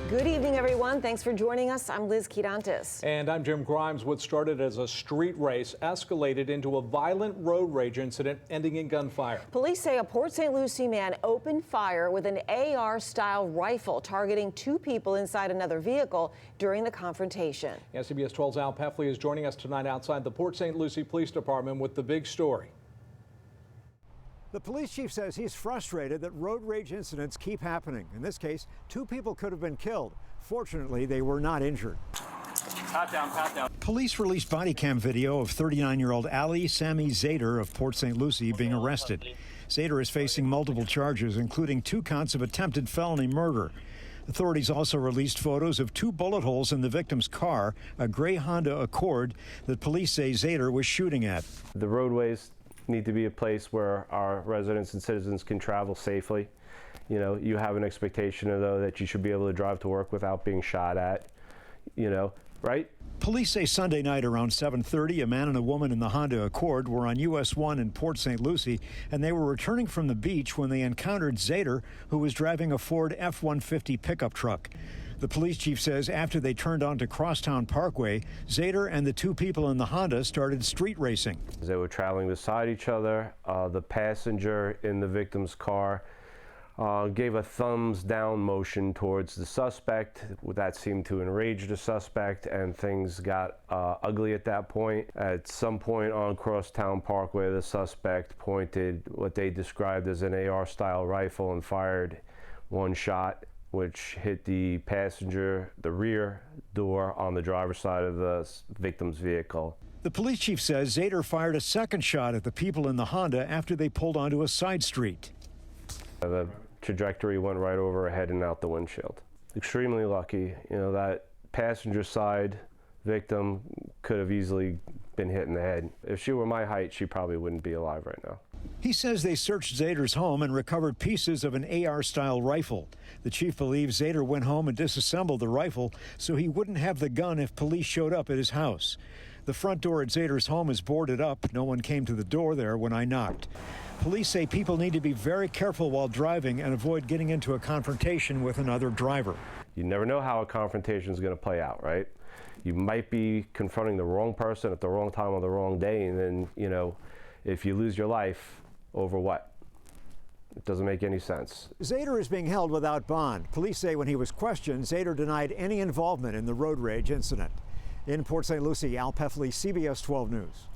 Good evening, everyone. Thanks for joining us. I'm Liz Quirantes. And I'm Jim Grimes. What started as a street race escalated into a violent road rage incident ending in gunfire. Police say a Port St. Lucie man opened fire with an AR-style rifle targeting two people inside another vehicle during the confrontation. CBS 12's Al Peffley is joining us tonight outside the Port St. Lucie Police Department with the big story. The police chief says he's frustrated that road rage incidents keep happening. In this case, two people could have been killed. Fortunately, they were not injured. Pat down, pat down. Police released body cam video of 39-year-old Sami Zaiter of Port St. Lucie being arrested. Zaiter is facing multiple charges, including 2 counts of attempted felony murder. Authorities also released photos of 2 bullet holes in the victim's car, a gray Honda Accord that police say Zaiter was shooting at. The roadways need to be a place where our residents and citizens can travel safely. You know, you have an expectation, though, that you should be able to drive to work without being shot at, right? Police say Sunday night around 7:30, a man and a woman in the Honda Accord were on US 1 in Port St. Lucie, and they were returning from the beach when they encountered Zaiter, who was driving a Ford F-150 pickup truck. The police chief says after they turned onto Crosstown Parkway, Zaiter and the 2 people in the Honda started street racing. They were traveling beside each other. The passenger in the victim's car gave a thumbs down motion towards the suspect. That seemed to enrage the suspect, and things got ugly at that point. At some point on Crosstown Parkway, the suspect pointed what they described as an AR-style rifle and fired 1 shot, which hit the passenger, the rear door on the driver's side of the victim's vehicle. The police chief says Zaiter fired a 2nd shot at the people in the Honda after they pulled onto a side street. The trajectory went right over her head and out the windshield. Extremely lucky. That passenger side victim could have easily been hit in the head. If she were my height, she probably wouldn't be alive right now. He says they searched Zaiter's home and recovered pieces of an AR-style rifle. The chief believes Zaiter went home and disassembled the rifle so he wouldn't have the gun if police showed up at his house. The front door at Zaiter's home is boarded up. No one came to the door there when I knocked. Police say people need to be very careful while driving and avoid getting into a confrontation with another driver. You never know how a confrontation is going to play out, right? You might be confronting the wrong person at the wrong time on the wrong day, and then, if you lose your life, over what? It doesn't make any sense. Zaiter is being held without bond. Police say when he was questioned, Zaiter denied any involvement in the road rage incident. In Port St. Lucie, Al Peffley, CBS 12 News.